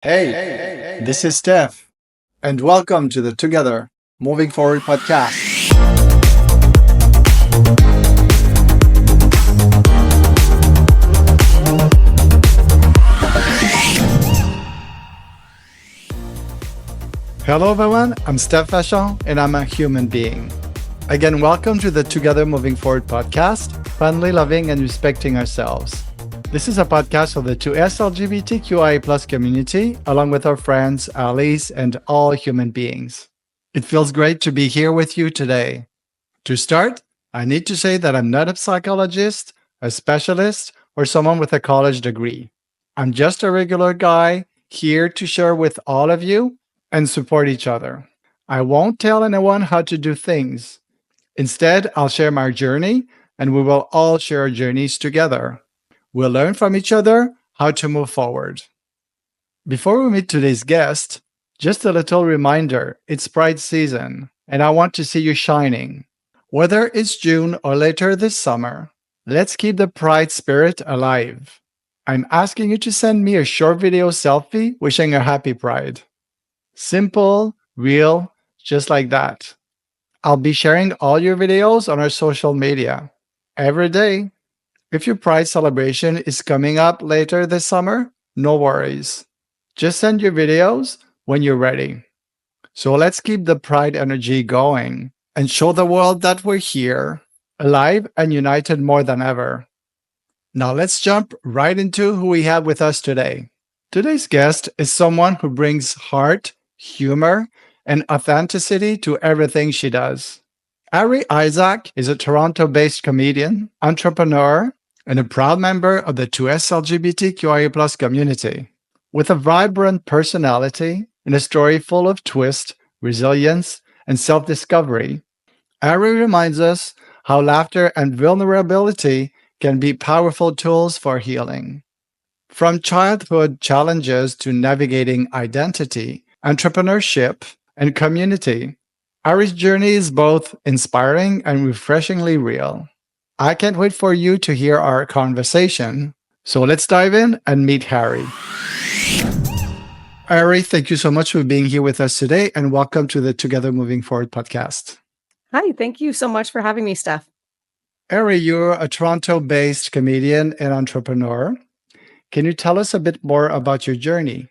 Hey, this is Stef, and welcome to the Together Moving Forward podcast. Hello, everyone. I'm Stef Vachon, and I'm a human being. Again, welcome to the Together Moving Forward podcast, finally loving and respecting ourselves. This is a podcast of the 2S LGBTQI+ community, along with our friends, allies, and all human beings. It feels great to be here with you today. To start, I need to say that I'm not a psychologist, a specialist, or someone with a college degree. I'm just a regular guy here to share with all of you and support each other. I won't tell anyone how to do things. Instead, I'll share my journey, and we will all share our journeys together. We'll learn from each other how to move forward. Before we meet today's guest, just a little reminder, it's Pride season, and I want to see you shining. Whether it's June or later this summer, let's keep the Pride spirit alive. I'm asking you to send me a short video selfie wishing a happy Pride. Simple, real, just like that. I'll be sharing all your videos on our social media every day. If your Pride celebration is coming up later this summer, no worries. Just send your videos when you're ready. So let's keep the Pride energy going and show the world that we're here, alive and united more than ever. Now let's jump right into who we have with us today. Today's guest is someone who brings heart, humor, and authenticity to everything she does. Ari Issac is a Toronto-based comedian, entrepreneur, and a proud member of the 2S LGBTQI+ community. With a vibrant personality and a story full of twist, resilience, and self-discovery, Ari reminds us how laughter and vulnerability can be powerful tools for healing. From childhood challenges to navigating identity, entrepreneurship, and community, Ari's journey is both inspiring and refreshingly real. I can't wait for you to hear our conversation. So let's dive in and meet Harry. Ari, thank you so much for being here with us today, and welcome to the Together Moving Forward podcast. Hi, thank you so much for having me, Steph. Ari, you're a Toronto-based comedian and entrepreneur. Can you tell us a bit more about your journey?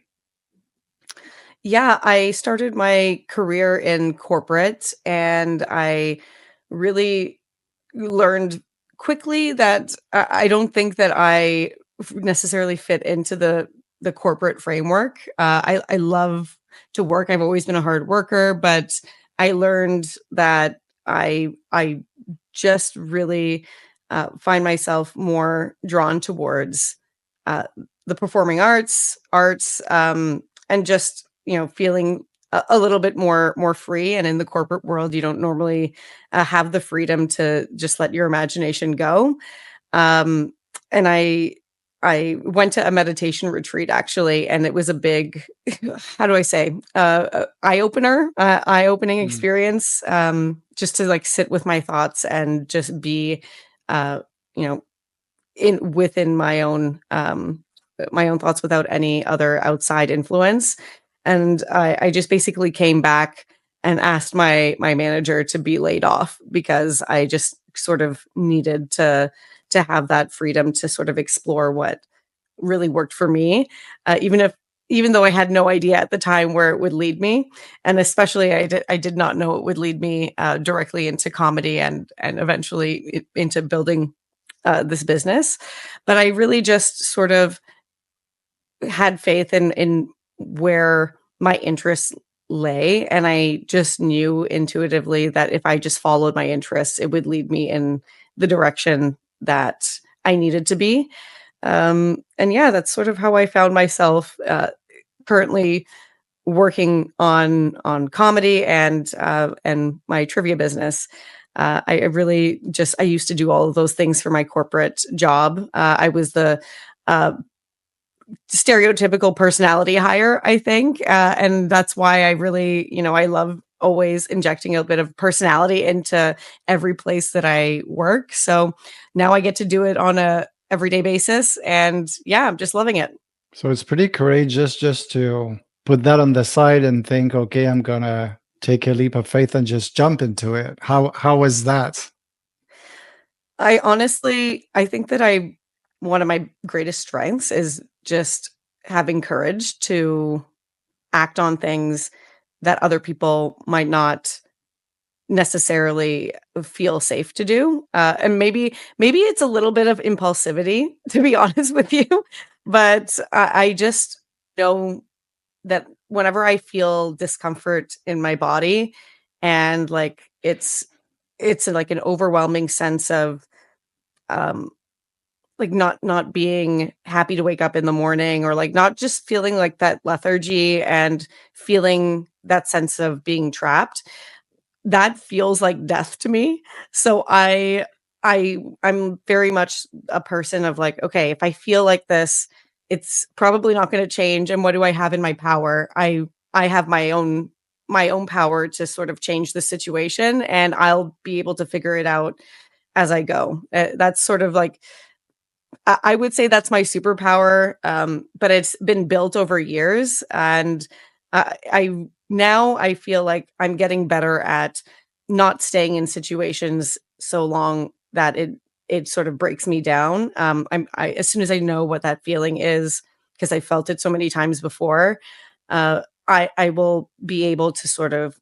Yeah, I started my career in corporate, and I really learned quickly that I don't think that I necessarily fit into the corporate framework. I love to work. I've always been a hard worker, but I learned that I just really find myself more drawn towards the performing arts, and just feeling a little bit more free. And in the corporate world, you don't normally have the freedom to just let your imagination go. And I went to a meditation retreat actually, and it was a big, how do I say, eye-opening experience, just to like sit with my thoughts and just be, within my own thoughts without any other outside influence. And I just basically came back and asked my manager to be laid off because I just sort of needed to have that freedom to sort of explore what really worked for me, even though I had no idea at the time where it would lead me, and especially I did not know it would lead me directly into comedy and eventually into building this business. But I really just sort of had faith in where my interests lay, and I just knew intuitively that if I just followed my interests, it would lead me in the direction that I needed to be. And yeah, that's sort of how I found myself currently working on comedy and my trivia business. I really just I used to do all of those things for my corporate job. I was the stereotypical personality hire, I think. And that's why I really, I love always injecting a bit of personality into every place that I work. So now I get to do it on a everyday basis. And yeah, I'm just loving it. So it's pretty courageous just to put that on the side and think, okay, I'm gonna take a leap of faith and just jump into it. How was that? I honestly, I think that one of my greatest strengths is just having courage to act on things that other people might not necessarily feel safe to do. And maybe it's a little bit of impulsivity, to be honest with you, but I just know that whenever I feel discomfort in my body and like it's like an overwhelming sense of um like not being happy to wake up in the morning, or like not just feeling like that lethargy and feeling that sense of being trapped, that feels like death to me. So I'm very much a person of like, okay, if I feel like this, it's probably not going to change. And what do I have in my power? I have my own power to sort of change the situation, and I'll be able to figure it out as I go. That's sort of like I would say that's my superpower, but it's been built over years, and I now I feel like I'm getting better at not staying in situations so long that it sort of breaks me down. I as soon as I know what that feeling is, because I felt it so many times before, I will be able to sort of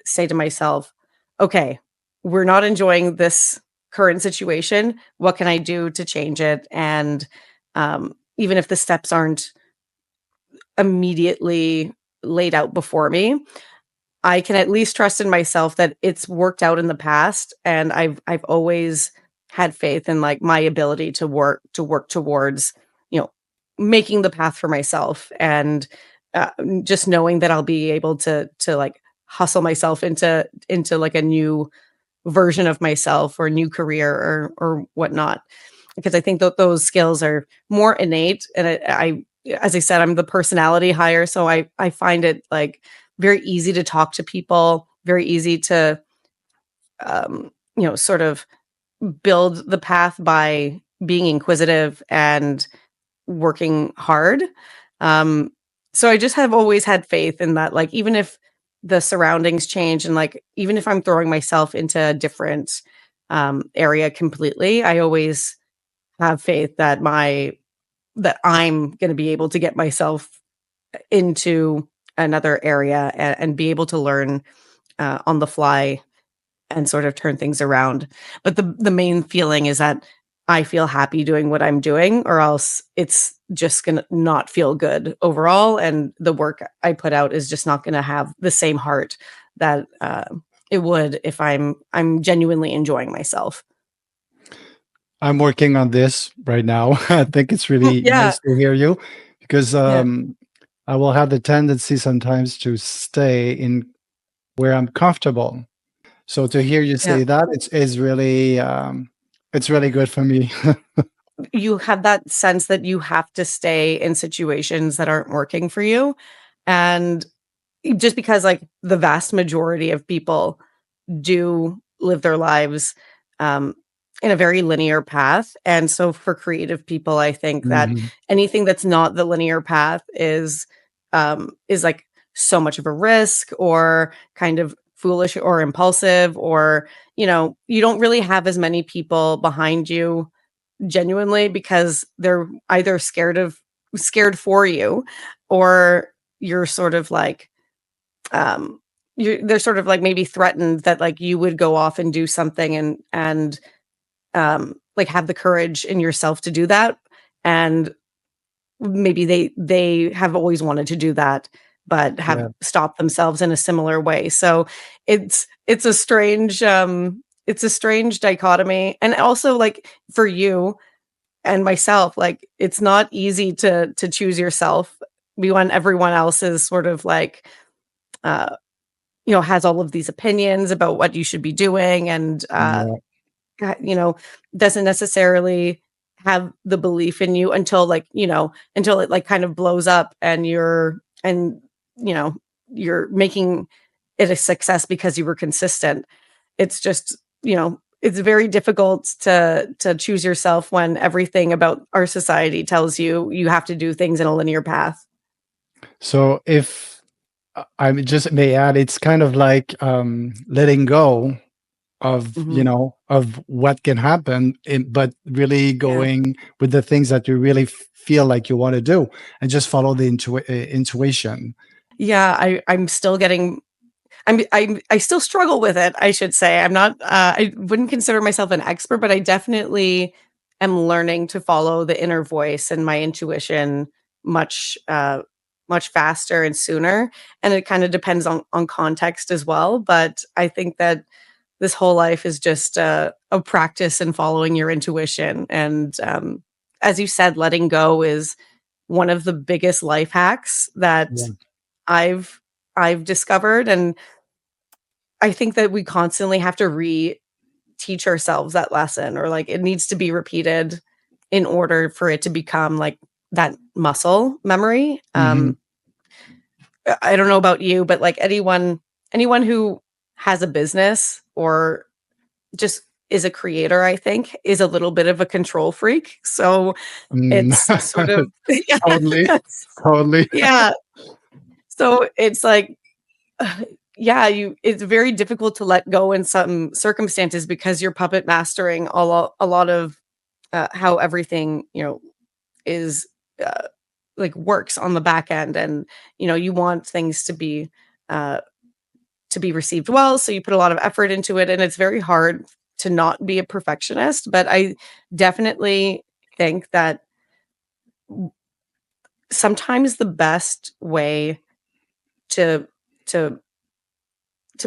say to myself, okay, we're not enjoying this current situation. What can I do to change it? And even if the steps aren't immediately laid out before me, I can at least trust in myself that it's worked out in the past, and I've always had faith in like my ability to work towards, you know, making the path for myself, and just knowing that I'll be able to like hustle myself into like a new version of myself or new career or whatnot. Because I think that those skills are more innate, and as I said, I'm the personality hire, so I find it like very easy to talk to people, very easy to sort of build the path by being inquisitive and working hard. Um, so I just have always had faith in that, like, even if the surroundings change and like, even if I'm throwing myself into a different area completely, I always have faith that that I'm going to be able to get myself into another area and be able to learn on the fly and sort of turn things around. But the main feeling is that I feel happy doing what I'm doing, or else it's just gonna not feel good overall, and the work I put out is just not gonna have the same heart that it would if I'm genuinely enjoying myself. I'm working on this right now. I think it's really Yeah, nice to hear you because yeah, I will have the tendency sometimes to stay in where I'm comfortable. So to hear you yeah. say that, it's really good for me. You have that sense that you have to stay in situations that aren't working for you, and just because like the vast majority of people do live their lives um, in a very linear path. And so for creative people, I think that Mhm. anything that's not the linear path is like so much of a risk, or kind of foolish or impulsive, or you don't really have as many people behind you genuinely, because they're either scared for you, or you're sort of like um they're sort of like maybe threatened that like you would go off and do something and like have the courage in yourself to do that, and maybe they have always wanted to do that but have Yeah. stopped themselves in a similar way. So it's a strange dichotomy. And also, like, for you and myself, like, it's not easy to choose yourself when everyone else is sort of like uh has all of these opinions about what you should be doing, and Yeah. uh, you know doesn't necessarily have the belief in you until like until it like kind of blows up, and you know you're making it a success because you were consistent. It's just it's very difficult to choose yourself when everything about our society tells you you have to do things in a linear path. So if I just may add, it's kind of like letting go of Mhm. of what can happen, but really Yeah. going with the things that you really feel like you want to do, and just follow the intuition. Yeah, I'm still getting I still struggle with it, I should say. I'm not I wouldn't consider myself an expert, but I definitely am learning to follow the inner voice and my intuition much much faster and sooner. And it kind of depends on context as well. But I think that this whole life is just a practice in following your intuition. And as you said, letting go is one of the biggest life hacks that Yeah. I've I've discovered. And I think that we constantly have to teach ourselves that lesson, or like it needs to be repeated in order for it to become like that muscle memory. Hmm. I don't know about you, but like anyone who has a business or just is a creator, I think, is a little bit of a control freak. So Mm. it's sort of Totally, yes, totally. yeah. So it's like yeah, you it's very difficult to let go in some circumstances because you're puppet mastering a lot of how everything, is uh, like works on the back end. And you want things uh to be received well, so you put a lot of effort into it, and it's very hard to not be a perfectionist. But I definitely think that sometimes the best way to to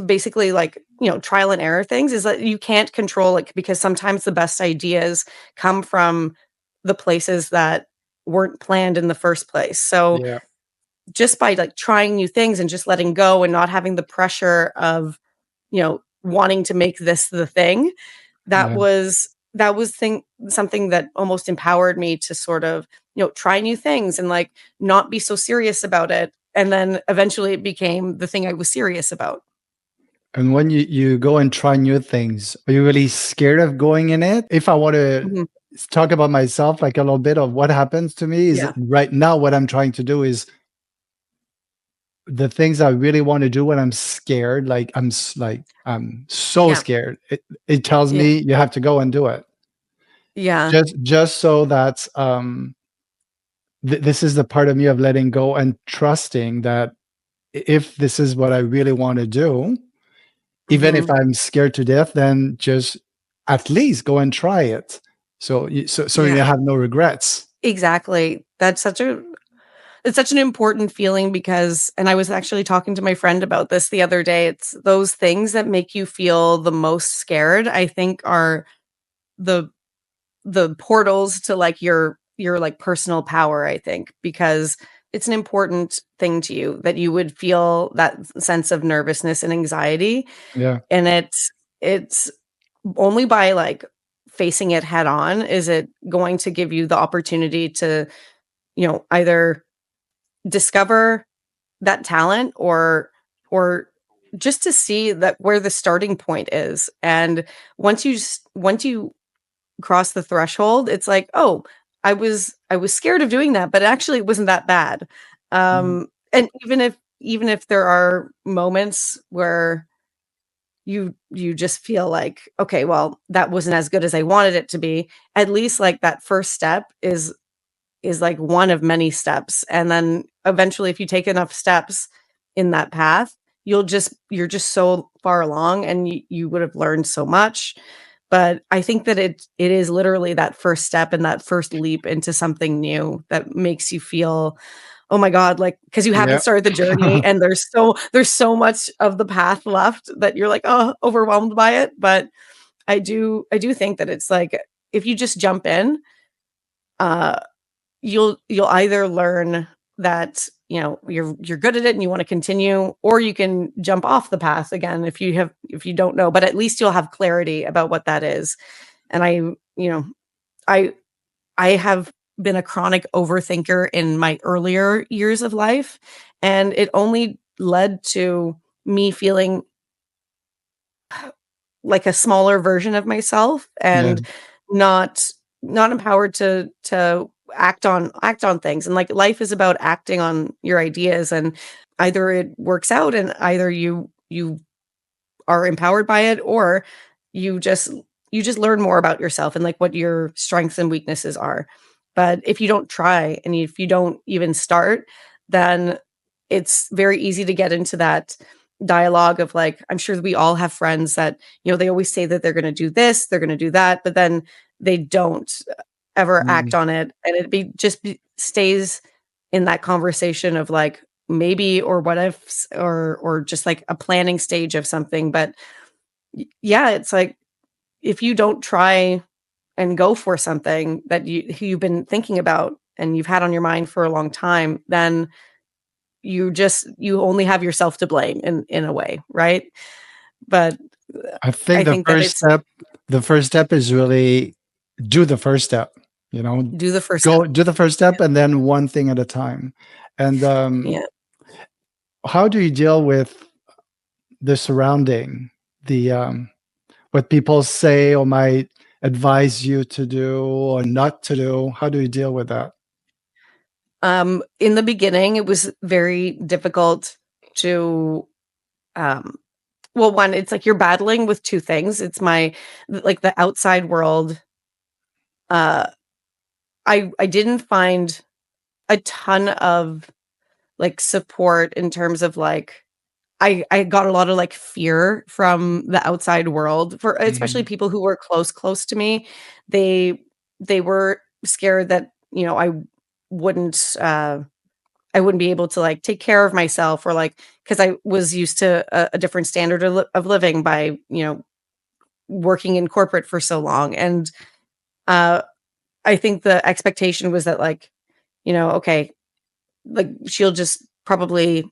basically, like, trial and error things is that you can't control it, because sometimes the best ideas come from the places that weren't planned in the first place. So Yeah, just by like trying new things and just letting go and not having the pressure of, wanting to make this the thing, that yeah. was something that almost empowered me to sort of, try new things and like not be so serious about it. And then eventually it became the thing I was serious about. And when you go and try new things, are you really scared of going in it? If I want to Mhm. talk about myself, like a little bit of what happens to me is Yeah. right now, what I'm trying to do is the things I really want to do when I'm scared. Like like I'm so Yeah. scared. It tells Yeah. me you have to go and do it. Yeah. Just so that this is the part of me of letting go and trusting that if this is what I really want to do, even if Mhm. I'm scared to death, then just at least go and try it. So you Yeah. have no regrets. Exactly. It's such an important feeling because, and I was actually talking to my friend about this the other day. It's those things that make you feel the most scared, I think, are the portals to like your like personal power, I think, because it's an important thing to you that you would feel that sense of nervousness and anxiety. Yeah, And it's only by like facing it head on is it going to give you the opportunity to, either discover that talent, or just to see that where the starting point is. And once you cross the threshold, it's like, "Oh, I was scared of doing that, but actually it wasn't that bad." mm, And even if there are moments where you just feel like, "Okay, well, that wasn't as good as I wanted it to be," at least, like, that first step is like one of many steps. And then eventually, if you take enough steps in that path, you're just so far along, and you would have learned so much. But I think that it is literally that first step and that first leap into something new that makes you feel, oh my God, like, because you haven't yeah. started the journey and there's so much of the path left that you're like, oh, overwhelmed by it. But I do think that it's like if you just jump in, uh you'll either learn that, you're good at it and you wanna continue, or you can jump off the path again if you don't know, but at least you'll have clarity about what that is. And I I have been a chronic overthinker in my earlier years of life, and it only led to me feeling like a smaller version of myself, Yeah. and not empowered to act on things. And like life is about acting on your ideas, and either it works out and either you are empowered by it, or you just learn more about yourself and like what your strengths and weaknesses are. But if you don't try and if you don't even start, then it's very easy to get into that dialogue of like, I'm sure we all have friends that, they always say that they're going to do this, they're going to do that, but then they don't ever Mm. act on it, and stays in that conversation of like maybe or what if, or just like a planning stage of something. But yeah, it's like if you don't try and go for something that you've been thinking about and you've had on your mind for a long time, then you only have yourself to blame in a way, right? But I think I think that it's the first step is really do the first step, do the first step. go do the first step and then one thing at a time. And Yeah. how do you deal with the surrounding, the what people say or might advise you to do or not to do? How do you deal with that? In the beginning, it was very difficult to, um, well, one, it's like you're battling with two things. It's like the outside world. Uh, I didn't find a ton of like support in terms of like, I got a lot of like fear from the outside world, for especially Mhm. people who were close to me. They they were scared that, wouldn't uh I wouldn't be able to like take care of myself, or like because I was used to a different standard of living by, working in corporate for so long. And uh I think the expectation was that like, okay, like she'll just probably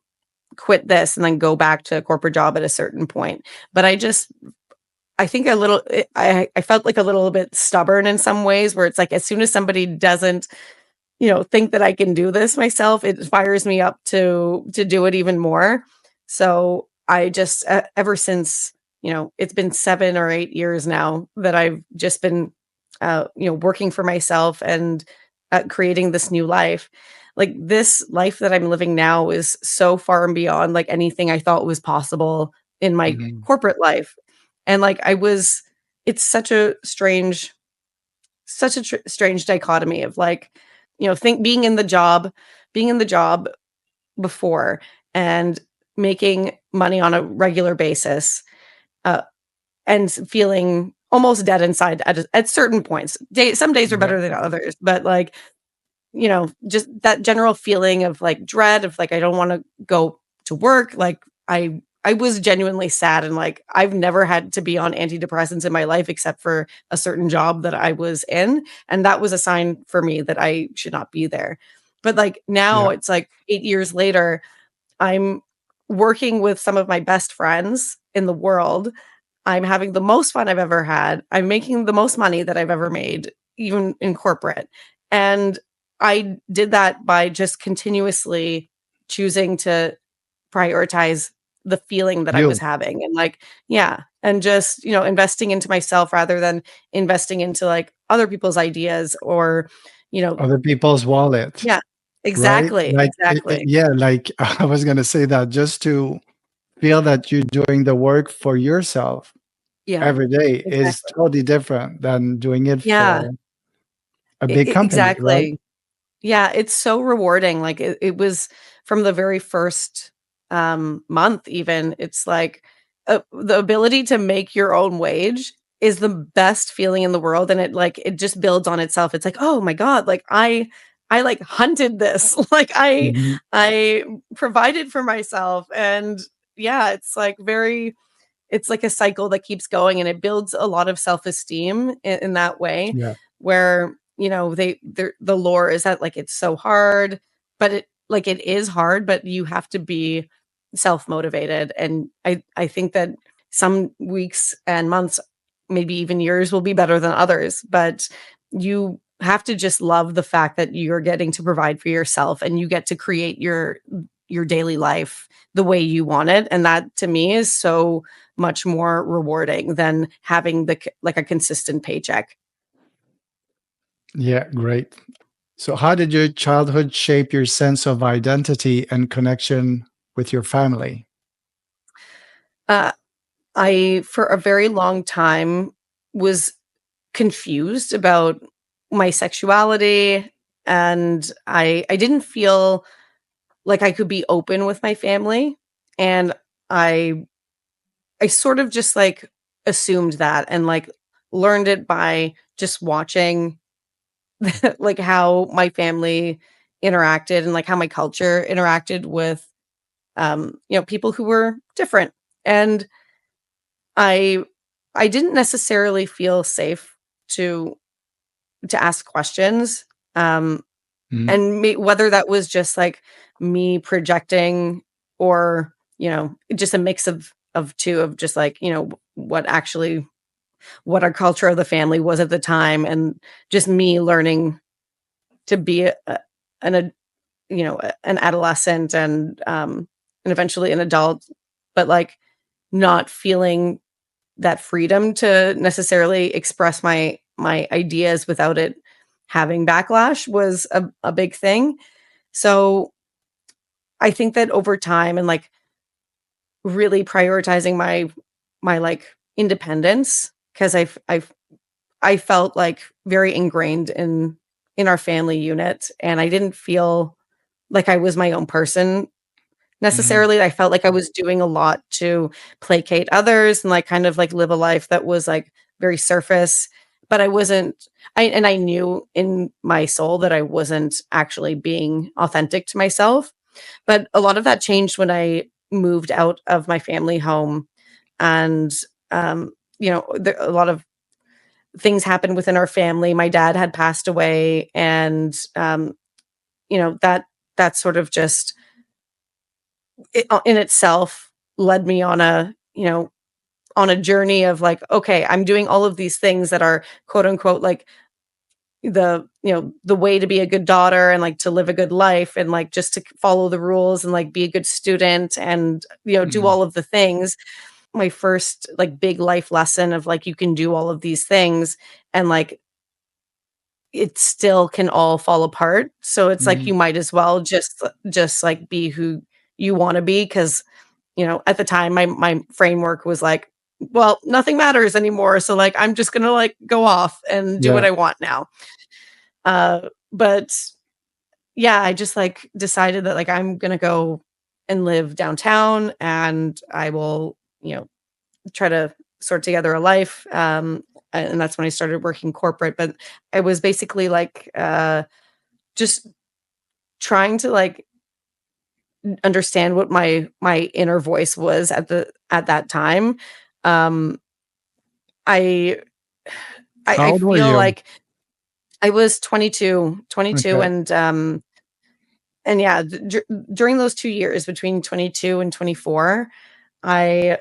quit this and then go back to a corporate job at a certain point. But I think I felt like a little bit stubborn in some ways, where it's like as soon as somebody doesn't, think that I can do this myself, it fires me up to do it even more. So I just ever since, it's been 7 or 8 years now that I've just been working for myself and creating this new life. Like this life that I'm living now is so far and beyond like anything I thought was possible in my Mhm. corporate life. And like it's such a strange dichotomy of like, think being in the job before and making money on a regular basis, uh, and feeling almost dead inside at certain points. Some days are Yeah. better than others, but like, just that general feeling of like dread of like, I don't want to go to work. Like I was genuinely sad, and like I've never had to be on antidepressants in my life except for a certain job that I was in. And that was a sign for me that I should not be there. But like now Yeah. it's like 8 years later, I'm working with some of my best friends in the world. I'm having the most fun I've ever had. I'm making the most money that I've ever made, even in corporate. And I did that by just continuously choosing to prioritize the feeling that I was You, having, and like, yeah, and just, investing into myself rather than investing into like other people's ideas, or, you know, other people's wallet, yeah, right? exactly, Like, exactly. yeah, like I was going to say that just to feel that you're doing the work for yourself Yeah, every day is exactly. totally different than doing it Yeah, for a big company, right? exactly. Yeah, it's so rewarding. Like it was from the very first month even. It's like the ability to make your own wage is the best feeling in the world, and it just builds on itself. It's like, "Oh my god, like I like hunted this." Like Mhm. I provided for myself, and yeah, it's like a cycle that keeps going, and it builds a lot of self-esteem in that way, Yeah. where, the lore is that like it's so hard, but it is hard, but you have to be self-motivated. And I think that some weeks and months, maybe even years, will be better than others, but you have to just love the fact that you're getting to provide for yourself and you get to create your daily life the way you want it. And that to me is so much more rewarding than having like a consistent paycheck. Yeah, great. So, how did your childhood shape your sense of identity and connection with your family? Uh, I, for a very long time, was confused about my sexuality, and I didn't feel like I could be open with my family, and I I sort of just, like, assumed that and, like, learned it by just watching, like, how my family interacted and, like, how my culture interacted with, people who were different, and I I didn't necessarily feel safe to ask questions, Mm, and whether that was just, like, me projecting or, just a mix of 2 of just, like, what our culture of the family was at the time, and just me learning to be an ad an adolescent and eventually an adult, but, like, not feeling that freedom to necessarily express my ideas without it having backlash was a big thing. So, I think that over time and, like, really prioritizing my, like, independence, 'cause I felt, like, very ingrained in our family unit, and I didn't feel like I was my own person mm, necessarily. I felt like I was doing a lot to placate others and, like, kind of, like, live a life that was, like, very surface, but I wasn't I knew in my soul that I wasn't actually being authentic to myself, but a lot of that changed when I moved out of my family home and, a lot of things happened within our family. My dad had passed away and, that sort of just in itself led me on a journey of like, okay, I'm doing all of these things that are quote unquote like the way to be a good daughter and like to live a good life and like just to follow the rules and like be a good student and do mm. all of the things. My first like big life lesson of like you can do all of these things and like it still can all fall apart. So it's like Mm, you might as well just like be who you want to be because at the time my framework was like, well, nothing matters anymore. So like I'm just gonna like go off and do what yeah. I want now. But yeah, I just like decided that like I'm gonna go and live downtown and I will, try to sort together a life. And that's when I started working corporate. But I was basically like just trying to like understand what my inner voice was at that time. Um, I I How old were feel you? like I was 22, Okay. and yeah, during those 2 years between 22 and 24, I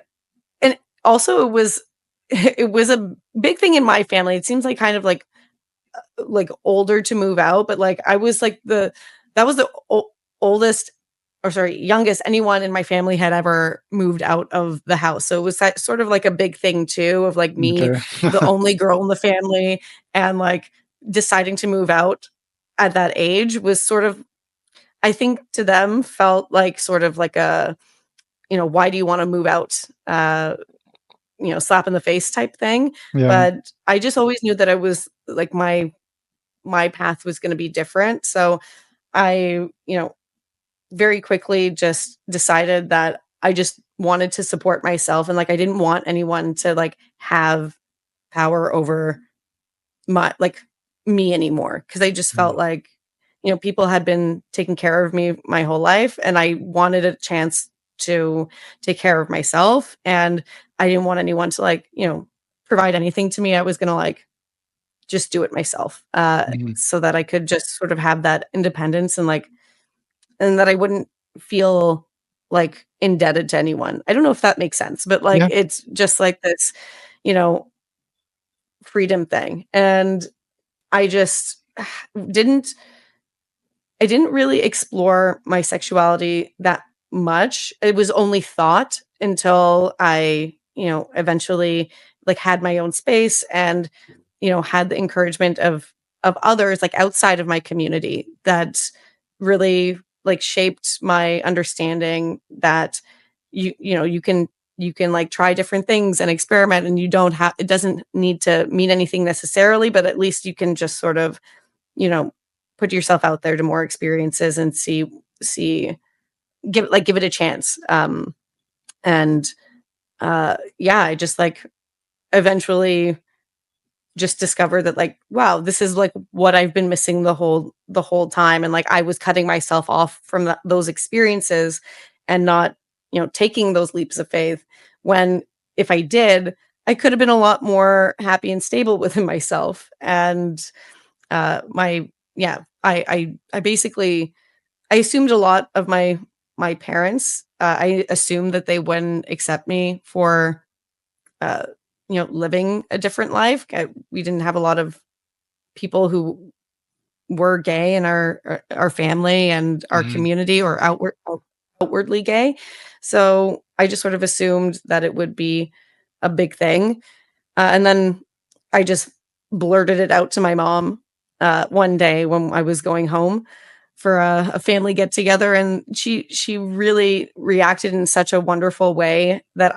and also it was it was a big thing in my family. It seems like kind of like older to move out, but like I was like that was the oldest or sorry, youngest anyone in my family had ever moved out of the house. So it was that sort of like a big thing too of like me, Okay. the only girl in the family, and like deciding to move out at that age was sort of I think to them felt like sort of like a, why do you want to move out? Slap in the face type thing. Yeah. But I just always knew that I was like my path was going to be different. So I, very quickly just decided that I just wanted to support myself and like I didn't want anyone to like have power over my like me anymore because I just Mm, felt like people had been taking care of me my whole life and I wanted a chance to take care of myself and I didn't want anyone to like provide anything to me. I was going to like just do it myself mm. so that I could just sort of have that independence and like and that I wouldn't feel like indebted to anyone. I don't know if that makes sense, but like Yeah. it's just like this, you know, freedom thing. And I just didn't I didn't really explore my sexuality that much. It was only thought until I, eventually like had my own space and, had the encouragement of others like outside of my community that really like shaped my understanding that you can like try different things and experiment, and you don't have it doesn't need to mean anything necessarily, but at least you can just sort of, you know, put yourself out there to more experiences and see give it a chance. And yeah, I just like eventually just discovered that like, wow, this is like what I've been missing the whole time. And like I was cutting myself off from those experiences and not, taking those leaps of faith when if I did, I could have been a lot more happy and stable within myself. And my yeah, I basically I assumed a lot of my parents. I assumed that they wouldn't accept me for uh, living a different life. We didn't have a lot of people who were gay in our family and our Mhm. community, or outwardly gay. So I just sort of assumed that it would be a big thing. And then I just blurted it out to my mom one day when I was going home for a family get together, and she really reacted in such a wonderful way that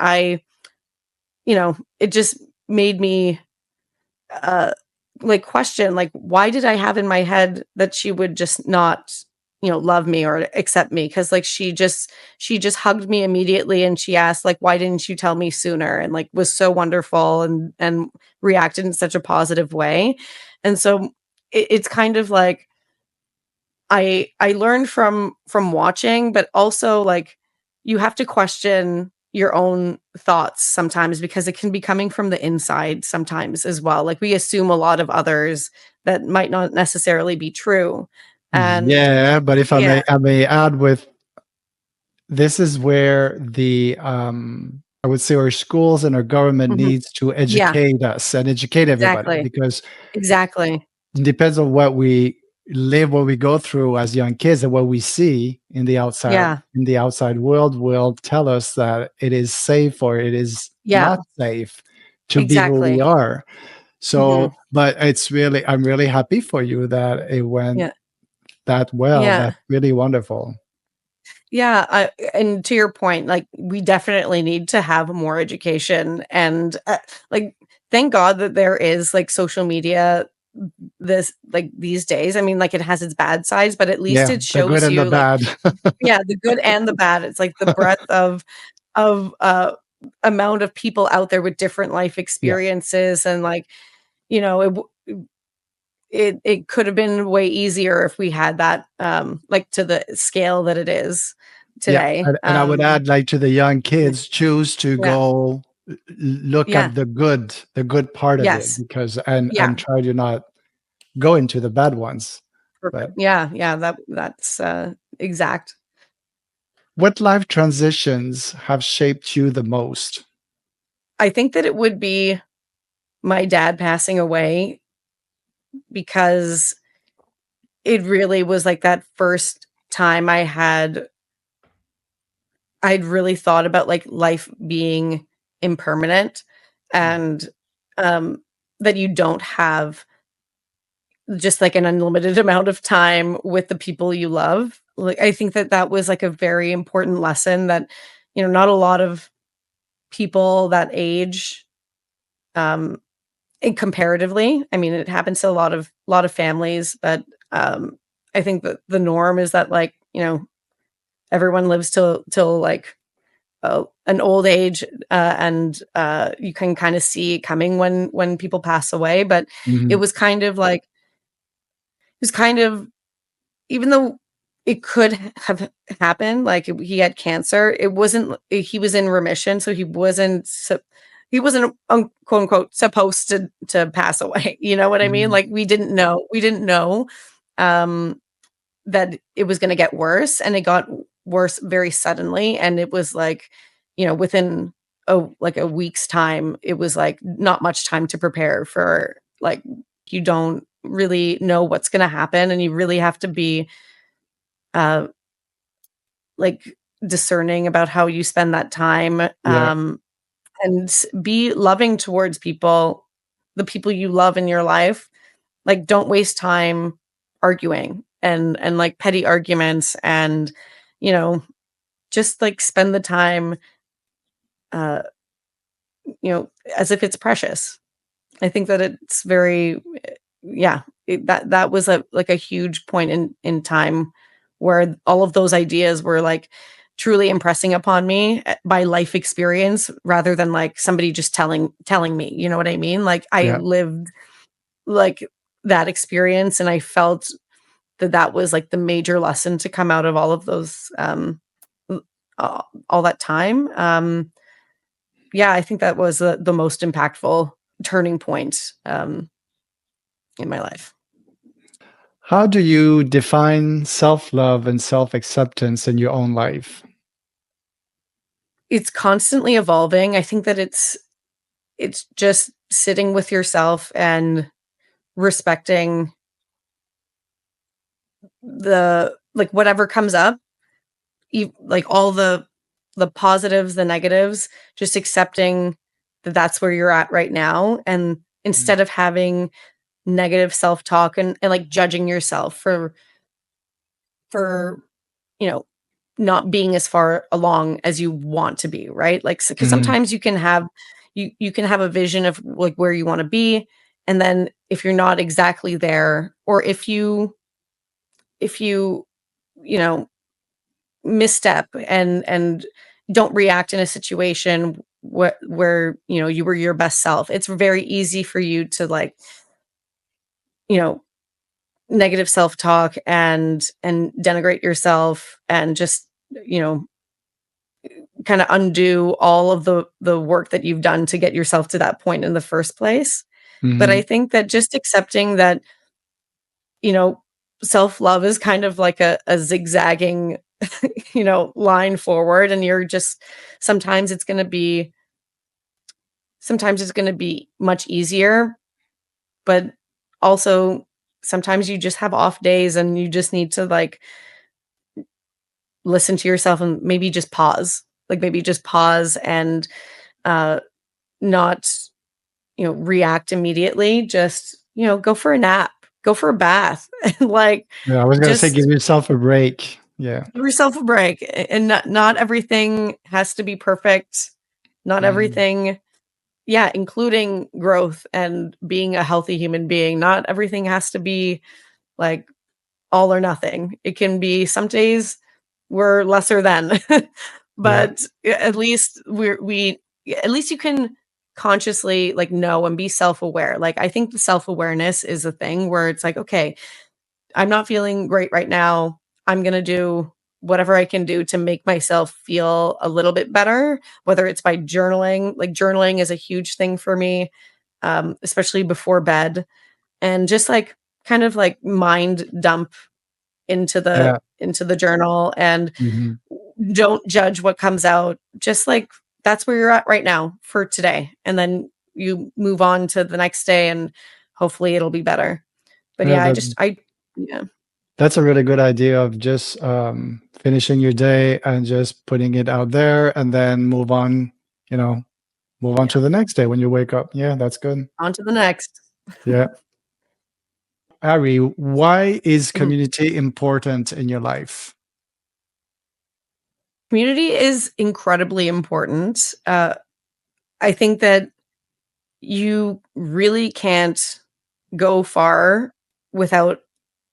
it just made me uh, like question like why did I have in my head that she would just not love me or accept me, because like she just hugged me immediately and she asked like why didn't you tell me sooner, and like was so wonderful and reacted in such a positive way. And so it's kind of like I learned from watching, but also like you have to question your own thoughts sometimes because it can be coming from the inside sometimes as well. Like we assume a lot of others that might not necessarily be true. And Yeah, but if yeah. I may add with this is where the I would say our schools and our government Mhm. needs to Yeah, educate us and educate everybody, exactly. because Exactly. it depends on what we live, what we go through as young kids, and what we see Yeah. in the outside world will tell us that it is safe or it is Yeah, not safe to be who we exactly. are. So, Mhm. but I'm really happy for you that it went Yeah. that well. Yeah. That's really wonderful. Yeah, and to your point, like we definitely need to have more education, and like thank God that there is like social media this like these days. I mean, like it has its bad sides, but at least Yeah, it the good shows and the you like bad. yeah, the good and the bad. It's like the breadth of amount of people out there with different life Yeah. experiences, and like you know it it could have been way easier if we had that like to the scale that it is Yeah, today. and I would add, like, to the young kids, choose to Yeah. go look Yeah. at the good part of it, Yes. because Yeah. and try to not go into the bad ones. Perfect. But Yeah. Yeah. That's exact. what life transitions have shaped you the most? I think that it would be my dad passing away, because it really was like that first time I'd really thought about like life being impermanent, Mhm. and um that you don't have just like an unlimited amount of time with the people you love. Like I think that that was like a very important lesson that not a lot of people that age um and comparatively, I mean it happens to a lot of families, but um I think that the norm is that like everyone lives till like an old age, and you can kind of see it coming when people pass away. But it Mhm. was kind of like it was kind of, even though it could have happened, like he had cancer, it wasn't. He was in remission, so he wasn't quote unquote supposed to pass away. You know what I mean? Mhm. Like we didn't know um, that it was going to get worse, and it got worse very suddenly, and it was like within a week's time, it was like not much time to prepare for, like you don't really know what's going to happen, and you really have to be uh, like discerning about how you spend that time, Yeah. and be loving towards people, the people you love in your life. Like, don't waste time arguing and like petty arguments, and you know, just like spend the time, uh, as if it's precious. I think that it's very, yeah, that was a like a huge point in time where all of those ideas were like truly impressing upon me, by life experience rather than like somebody just telling me, you know what I mean? Like I Yeah. lived like that experience, and I felt that that was like the major lesson to come out of all of those, all that time. Yeah, I think that was the most impactful turning point, in my life. How do you define self-love and self-acceptance in your own life? It's constantly evolving. I think that it's just sitting with yourself and respecting the like whatever comes up, like all the positives, the negatives, just accepting that that's where you're at right now, and Mm. instead of having negative self-talk and like judging yourself for you know not being as far along as you want to be, right? Like, because Mhm. sometimes you can have a vision of like where you want to be, and then if you're not exactly there, or if you you know misstep and don't react in a situation where you were your best self, it's very easy for you to like you know negative self-talk and denigrate yourself, and just you know kind of undo all of the work that you've done to get yourself to that point in the first place. But I Mhm. think that just accepting that, you know, self-love is kind of like a zigzagging, line forward, and you're just sometimes it's going to be sometimes it's going to be much easier, but also sometimes you just have off days and you just need to like listen to yourself and maybe just pause. Like maybe just pause and uh not react immediately, just, go for a nap, go for a bath, and like Yeah, I was gonna say just give yourself a break. Yeah. give yourself a break. And not everything has to be perfect. Not Mhm. everything, yeah, including growth and being a healthy human being. Not everything has to be like all or nothing. It can be some days we're lesser than, Yeah. but at least at least you can consciously like know and be self-aware. Like I think the self-awareness is a thing where it's like, okay, I'm not feeling great right now. I'm going to do whatever I can do to make myself feel a little bit better, whether it's by journaling. Like journaling is a huge thing for me, especially before bed, and just like kind of like mind dump Yeah. into the journal, and Mhm. don't judge what comes out. Just like that's where you're at right now for today, and then you move on to the next day, and hopefully it'll be better. But Yeah, yeah, that yeah, that's a really good idea of just finishing your day and just putting it out there and then you know, move on yeah, to the next day when you wake up. Yeah, that's good. on to the next. Yeah. Ari, why is Mhm. community important in your life? Community is incredibly important. I think that you really can't go far without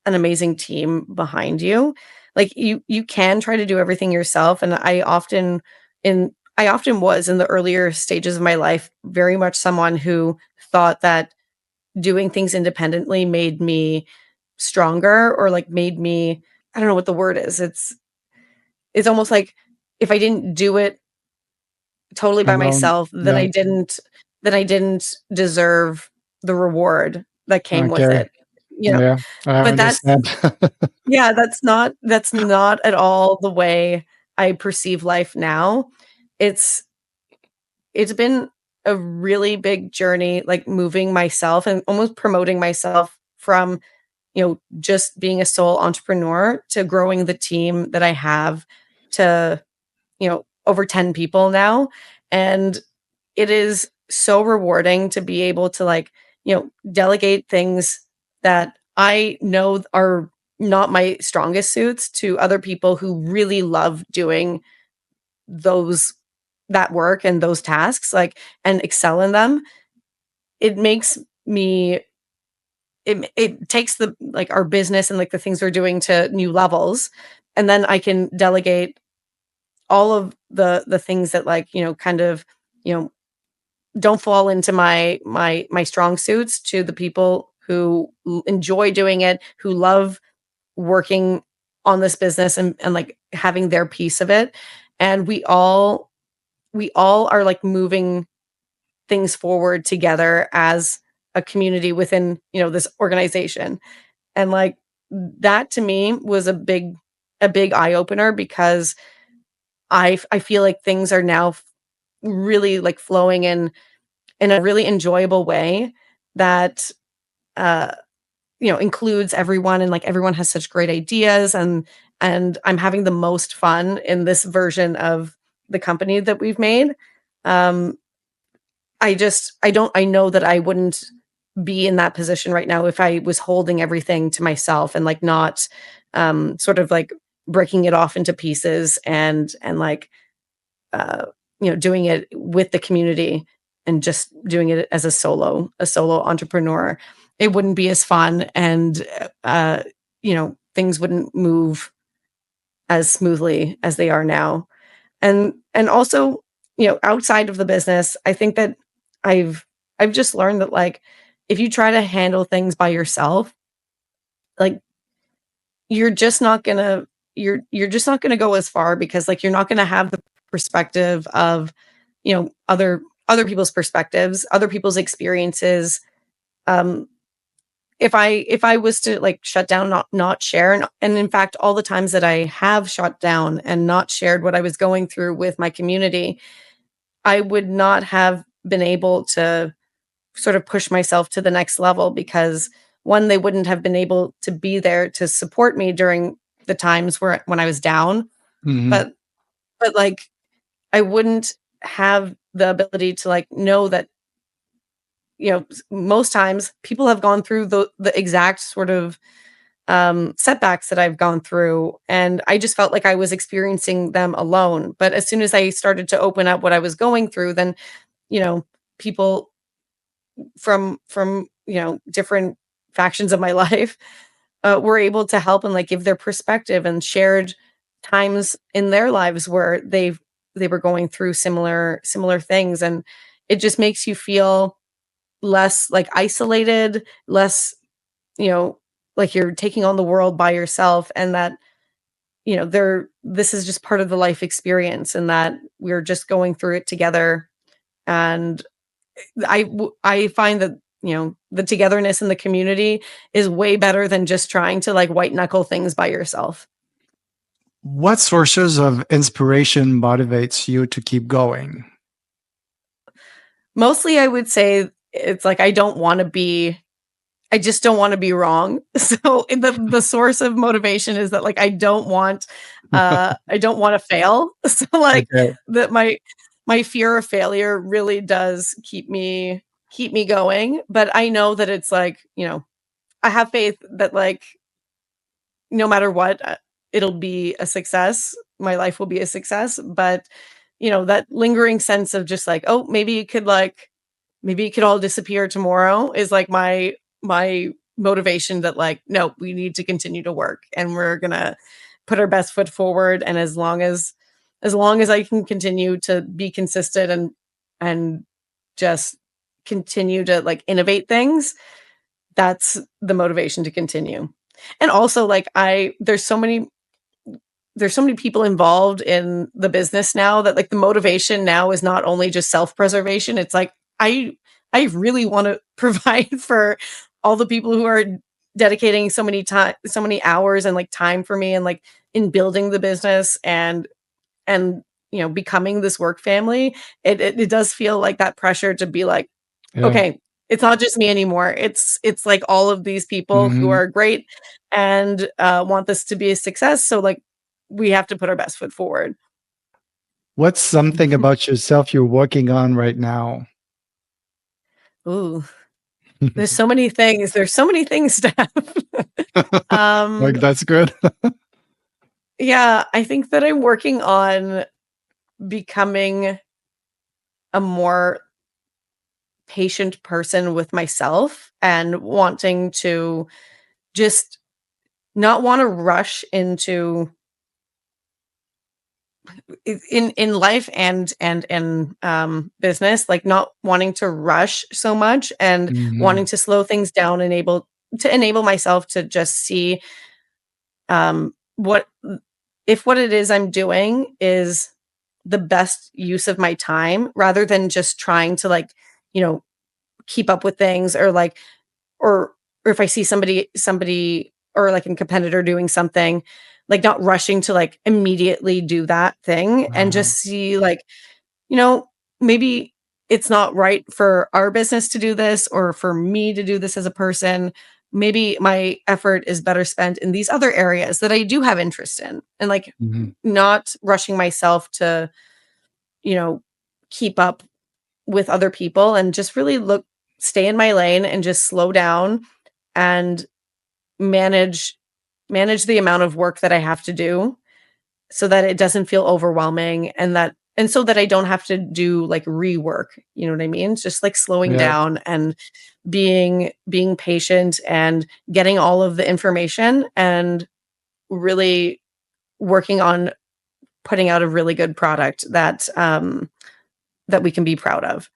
an amazing team behind you. Like you can try to do everything yourself, and I often was in the earlier stages of my life very much someone who thought that doing things independently made me stronger, or like made me, I don't know what the word is. It's almost like if I didn't do it totally by Alone? myself, Yeah. then I didn't deserve the reward that came with Okay. it. You know, Yeah, I but understand. yeah, that's not at all the way I perceive life now. It's it's been a really big journey, like moving myself and almost promoting myself from just being a sole entrepreneur to growing the team that I have to, over 10 people now. And it is so rewarding to be able to delegate things that I know are not my strongest suits to other people who really love doing those that work and those tasks, and excel in them. It makes me it takes our business and the things we're doing to new levels, and then I can delegate all of the things that kind of, you know, don't fall into my strong suits to the people who enjoy doing it, who love working on this business and having their piece of it. And we all are moving things forward together as a community within, this organization. And that to me was a big eye opener, because I feel like things are now really flowing in a really enjoyable way that uh includes everyone, and everyone has such great ideas, and I'm having the most fun in this version of the company that we've made. Um I know that I wouldn't be in that position right now if I was holding everything to myself and not sort of breaking it off into pieces and uh doing it with the community and just doing it as a solo entrepreneur. It wouldn't be as fun, and things wouldn't move as smoothly as they are now. And also, outside of the business, I think that I've I've just learned that if you try to handle things by yourself, like you're just not gonna you're just not gonna go as far, because you're not gonna have the perspective of, other people's perspectives, other people's experiences. Um if I was to shut down, not share, and in fact all the times that I have shut down and not shared what I was going through with my community, I would not have been able to sort of push myself to the next level, because one, they wouldn't have been able to be there to support me during the times when I was down, Hmm. but I wouldn't have the ability to know that, most times people have gone through the exact sort of setbacks that I've gone through, and I just felt like I was experiencing them alone. But as soon as I started to open up what I was going through, then, people from different factions of my life were able to help and give their perspective, and shared times in their lives where they were going through similar things. And it just makes you feel less isolated, less, you know like you're taking on the world by yourself, and that, this is just part of the life experience, and that we're just going through it together. And I find that, the togetherness in the community is way better than just trying to white knuckle things by yourself. What sources of inspiration motivates you to keep going? Mostly I would say it's I just don't want to be wrong. So the source of motivation is that I don't want to fail. So Okay. that my fear of failure really does keep me going. But I know that it's I have faith that no matter what, it'll be a success. My life will be a success. But that lingering sense of just oh, maybe it could all disappear tomorrow is my motivation, that no, we need to continue to work, and we're gonna put our best foot forward. And as long as I can continue to be consistent and just continue to innovate things, that's the motivation to continue. And also I there's so many people involved in the business now, that the motivation now is not only just self-preservation. It's I I really want to provide for all the people who are dedicating so many hours and time for me, and in building the business, and becoming this work family. It does feel like that pressure to be Yeah. okay, It's not just me anymore. It's like all of these people who Hmm. are great and want this to be a success. So like we have to put our best foot forward. What's something about yourself you're working on right now? Ooh, there's so many things. There's so many things, Steph. Like, um, that's good. yeah, I think that I'm working on becoming a more patient person with myself and wanting to just not want to rush into in life and business, like not wanting to rush so much and wanting Hmm. to slow things down and able to enable myself to just see what if what it is I'm doing is the best use of my time rather than just trying to like, you know, keep up with things or like or or if I see somebody or like a competitor doing something, like not rushing to like immediately do that thing and Uh-huh. just see like, you know, maybe it's not right for our business to do this or for me to do this as a person. Maybe my effort is better spent in these other areas that I do have interest in and like Mhm. not rushing myself to, you know, keep up with other people and just really stay in my lane and just slow down and manage manage the amount of work that I have to do so that it doesn't feel overwhelming and so that I don't have to do like rework, you know what I mean? Just like slowing Yeah, down and being patient and getting all of the information and really working on putting out a really good product that we can be proud of.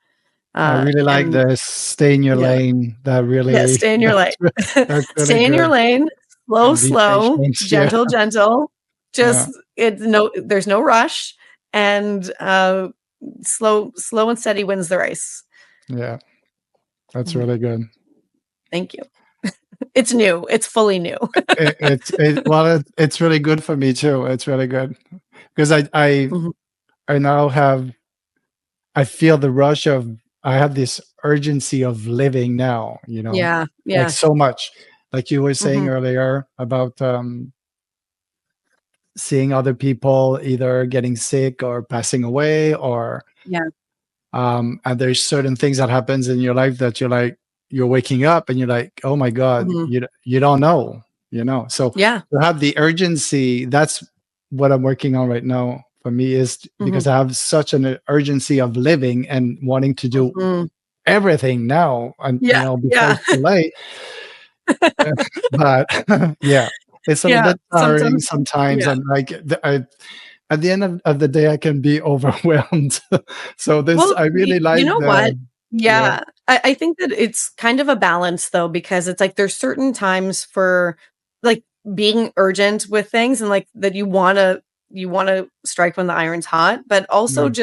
I really like And this stay in your yeah. lane. That Yeah, really stay in your lane. that's really Stay in your good. lane, slow, And be slow, patient. Yeah, gentle, gentle. yeah, Just there's no rush and, slow and steady wins the race. yeah. That's Mhm. really good. Thank you. It's new. It's fully new. It's really good for me too. It's really good because Mhm. I now have I feel the rush of I have this urgency of living now, Yeah, like yeah. so much. Like you were saying Mhm. earlier about seeing other people either getting sick or passing away or Yeah. and there's certain things that happens in your life that you're waking up and you're like, oh my god, Mhm. you don't know, so Yeah. to have the urgency, that's what I'm working on right now for me, is Mhm. because I have such an urgency of living and wanting to do Mhm. everything now and Yeah, before yeah. it's too late. But yeah, it's a little Yeah, bit tiring sometimes sometimes, yeah. and like at the end of the day I can be overwhelmed. So this Well, I really you like know what? the yeah. Yeah. I think that it's kind of a balance though, because it's like there's certain times for like being urgent with things and like that you wanna strike when the iron's hot, but also Mm.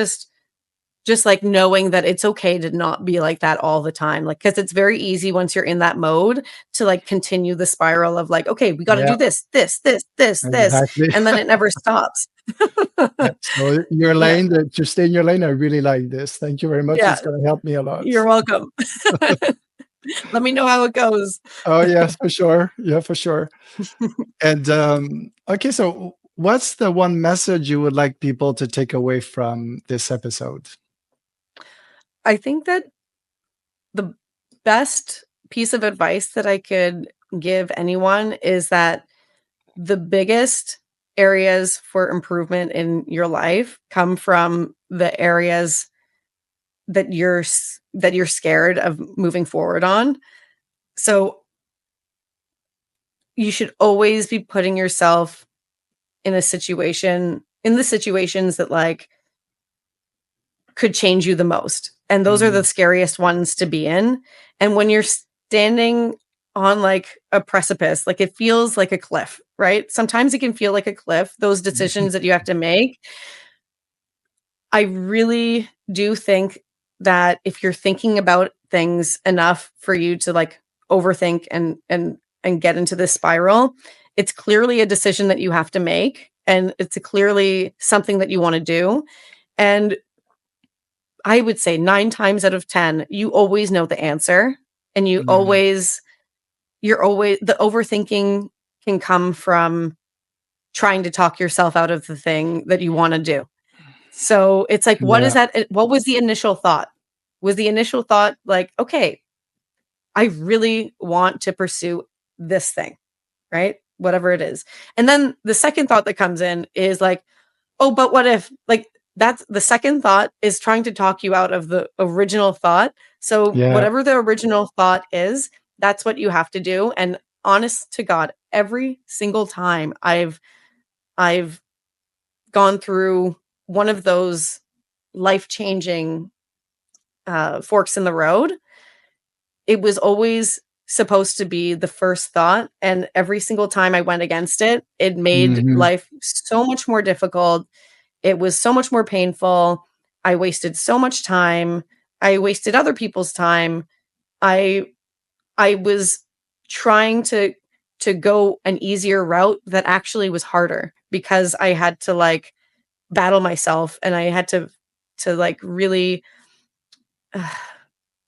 just like knowing that it's okay to not be like that all the time. Like, cause it's very easy once you're in that mode to like continue the spiral of like, okay, we gotta Yeah, do this, this, this, this, this, exactly. and then it never stops. Yeah, so your Yeah. lane, that to stay in your lane, I really like this. Thank you very much. Yeah. It's gonna help me a lot. You're welcome. Let me know how it goes. Oh, yes, for sure. Yeah, for sure. And, okay, so what's the one message you would like people to take away from this episode? I think that the best piece of advice that I could give anyone is that the biggest areas for improvement in your life come from the areas that you're scared of moving forward on. So you should always be putting yourself in the situations that like could change you the most. And those are the Mhm. scariest ones to be in. And when you're standing on like a precipice, like it feels like a cliff, right? Sometimes it can feel like a cliff, those decisions that you have to make. I really do think that if you're thinking about things enough for you to like overthink and get into this spiral, it's clearly a decision that you have to make and it's clearly something that you want to do. And I would say 9 times out of 10, you always know the answer, and Mhm. you're always the overthinking can come from trying to talk yourself out of the thing that you wanna do. So, it's like, Yeah. what was the initial thought? Was the initial thought like, "Okay, I really want to pursue this thing," right? Whatever it is. And then the second thought that comes in is like, "Oh, but what if?" Like, that's the second thought is trying to talk you out of the original thought. So, Yeah. whatever the original thought is, that's what you have to do, and honest to God, every single time I've gone through one of those life-changing, forks in the road, it was always supposed to be the first thought, and every single time I went against it, it made Mhm. life so much more difficult. It was so much more painful. I wasted so much time. I wasted other people's time. I I was trying to go an easier route that actually was harder because I had to, like, battle myself, and I had to, like, really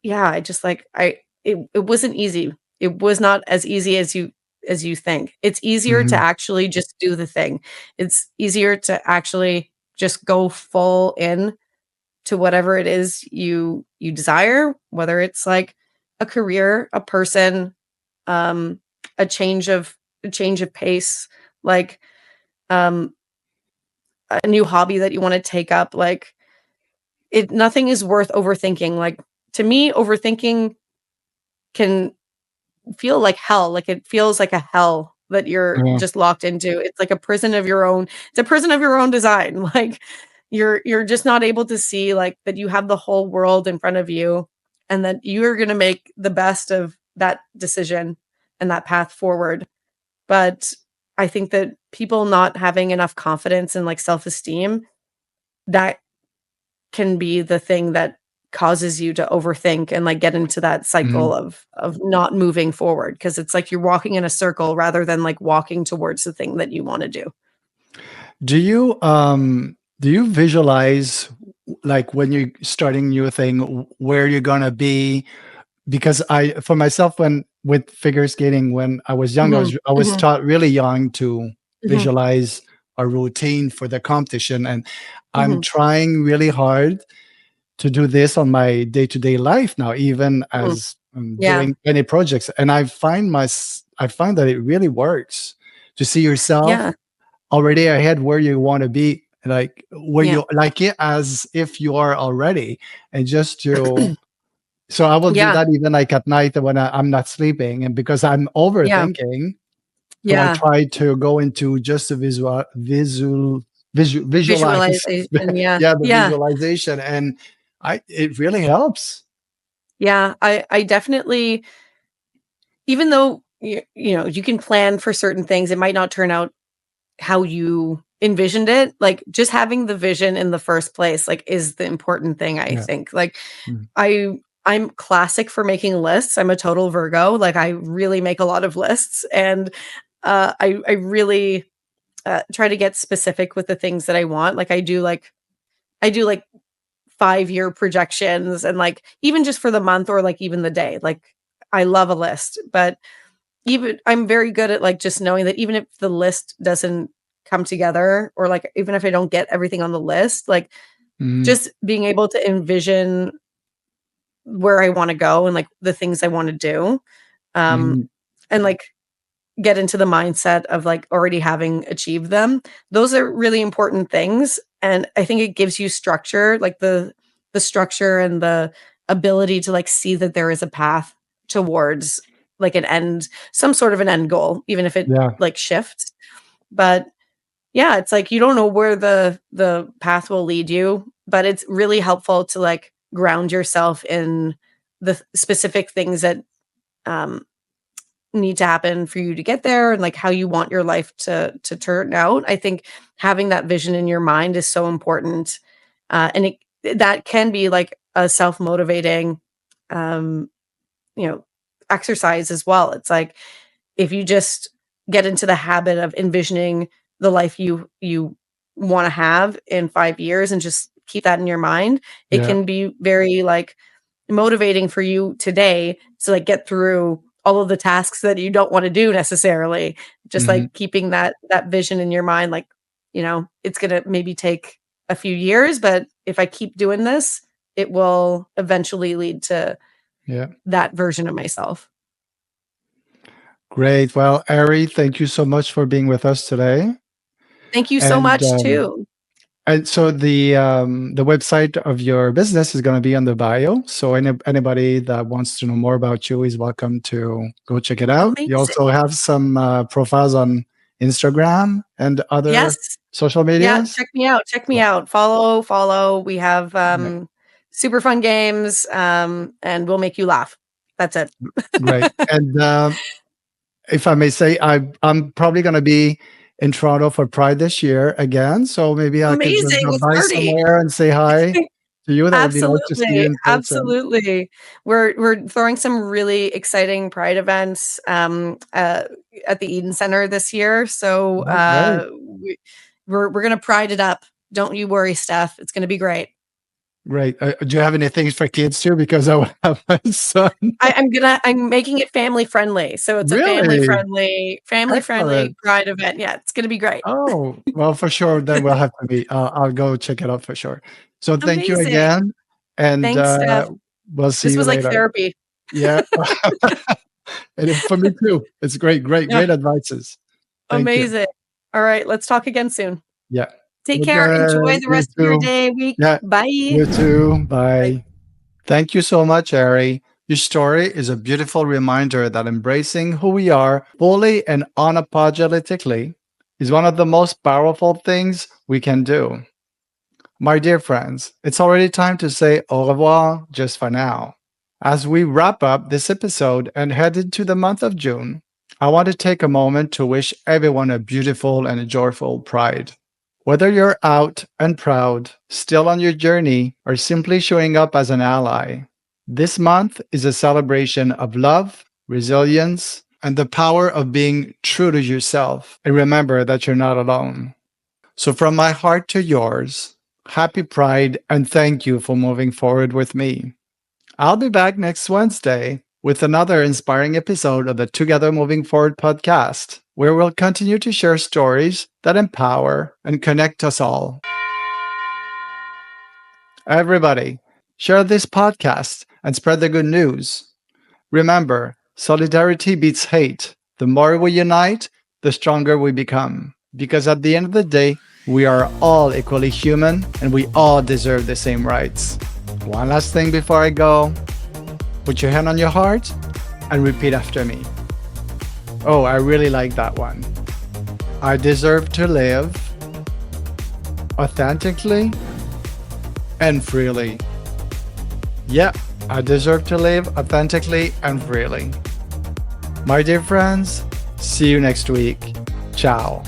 yeah, I just, like, I it wasn't easy. It was not as easy as you think. It's easier to Mhm. actually just do the thing. It's easier to actually just go full in to whatever it is you desire, whether it's, like, a career, a person, um, a change of pace, like, um, a new hobby that you wanna take up, like, it nothing is worth overthinking, like, to me, overthinking can feel like hell, like, it feels like a hell that you're Yeah. just locked into. It's like a prison of your own it's a prison of your own design, like, you're just not able to see, like, that you have the whole world in front of you and that you're gonna make the best of that decision and that path forward. But I think that people not having enough confidence and, like, self-esteem, that can be the thing that causes you to overthink and, like, get into that cycle Mhm. of not moving forward because it's like you're walking in a circle rather than, like, walking towards the thing that you wanna do. Do you visualize, like, when you're starting new thing, where you're gonna be? Because for myself, when with figure skating, when I was young, Mhm, I was mhm, taught really young to mhm, visualize a routine for the competition, and I'm mhm, trying really hard to do this on my day-to-day life now, even mhm. as I'm Yeah, doing any projects, and I find that it really works to see yourself yeah, already ahead where you want to be, like where yeah, you like it as if you are already, and just to so I will do yeah, that even like at night when I'm not sleeping, and because I'm yeah, overthinking, so I yeah. try to go into just a visualize Visualization, yeah, yeah, the yeah, visualization, and I it really helps. yeah. I definitely even though you know, you can plan for certain things, it might not turn out how you envisioned it, like, just having the vision in the first place, like, is the important thing, I Yeah. think. Like, Mm. I'm classic for making lists. I'm a total Virgo, like, I really make a lot of lists, and, I really, try to get specific with the things that I want. Like, I do, like, 5-year projections and, like, even just for the month or, like, even the day. Like, I love a list, but even I'm very good at, like, just knowing that even if the list doesn't come together or, like, even if I don't get everything on the list, like, Mhm. just being able to envision where I wanna go and, like, the things I wanna do, um, Mhm. and, like, get into the mindset of, like, already having achieved them. Those are really important things, and I think it gives you structure, like, the structure and the ability to, like, see that there is a path towards, like, an end some sort of an end goal, even if it, Yeah. like, shifts. But, yeah, it's like you don't know where the path will lead you, but it's really helpful to, like, ground yourself in the specific things that, um need to happen for you to get there and like how you want your life to turn out. I think having that vision in your mind is so important. And that can be like a self-motivating um, you know, exercise as well. It's like if you just get into the habit of envisioning the life you want to have in 5 years and just keep that in your mind, it Yeah. can be very like motivating for you today to like get through all of the tasks that you don't want to do necessarily. Just Hmm. like keeping that vision in your mind, like, it's gonna maybe take a few years, but if I keep doing this, it will eventually lead to Yeah. that version of myself. Great. Well, Ari, thank you so much for being with us today. Thank you so And much too. so the website of your business is going to be on the bio. So anybody that wants to know more about you is welcome to go check it out. You also Amazing. have some profiles on Instagram and Yes. other social Yeah, medias. check me out. Check me Cool. out. Follow. We have Yeah, super fun games and we'll make you laugh. That's it. great. And if I may say, I'm probably going to be in Toronto for Pride this year again. So maybe I could just Amazing. go Let's by party. somewhere and say hi to you. That would be nice to see you Absolutely, in person. absolutely. We're throwing some really exciting Pride events at the Eden Center this year. So Oh, great. we're gonna pride it up. Don't you worry, Steph. It's gonna be great. Great. Do you have any things for kids too? Because I will have my son. I'm making it family friendly. So it's a Really? family friendly Excellent. Pride event. Yeah, it's gonna be great. Oh, well, for sure. Then we'll have to meet. I'll go check it out for sure. So thank you Amazing. again. And Thanks, Steph. we'll see This you was like later. therapy. Yeah. For me too. It's great, great, Yeah, great advices. Thank you. amazing. All right, let's talk again soon. Yeah. Take care. Okay. Enjoy the You rest of your too. day, week. Yeah. Bye. You too. Bye. Bye. Thank you so much, Ari. Your story is a beautiful reminder that embracing who we are fully and unapologetically is one of the most powerful things we can do. My dear friends, it's already time to say au revoir just for now. As we wrap up this episode and head into the month of June, I want to take a moment to wish everyone a beautiful and joyful Pride. Whether you're out and proud, still on your journey, or simply showing up as an ally, this month is a celebration of love, resilience, and the power of being true to yourself. And remember that you're not alone. So, from my heart to yours, happy Pride and thank you for moving forward with me. I'll be back next Wednesday with another inspiring episode of the Together Moving Forward podcast, where we'll continue to share stories that empower and connect us all. Everybody, share this podcast and spread the good news. Remember, solidarity beats hate. The more we unite, the stronger we become. Because at the end of the day, we are all equally human and we all deserve the same rights. One last thing before I go. Put your hand on your heart and repeat after me. Oh, I really like that one. I deserve to live authentically and freely. Yeah, I deserve to live authentically and freely. My dear friends, see you next week. Ciao.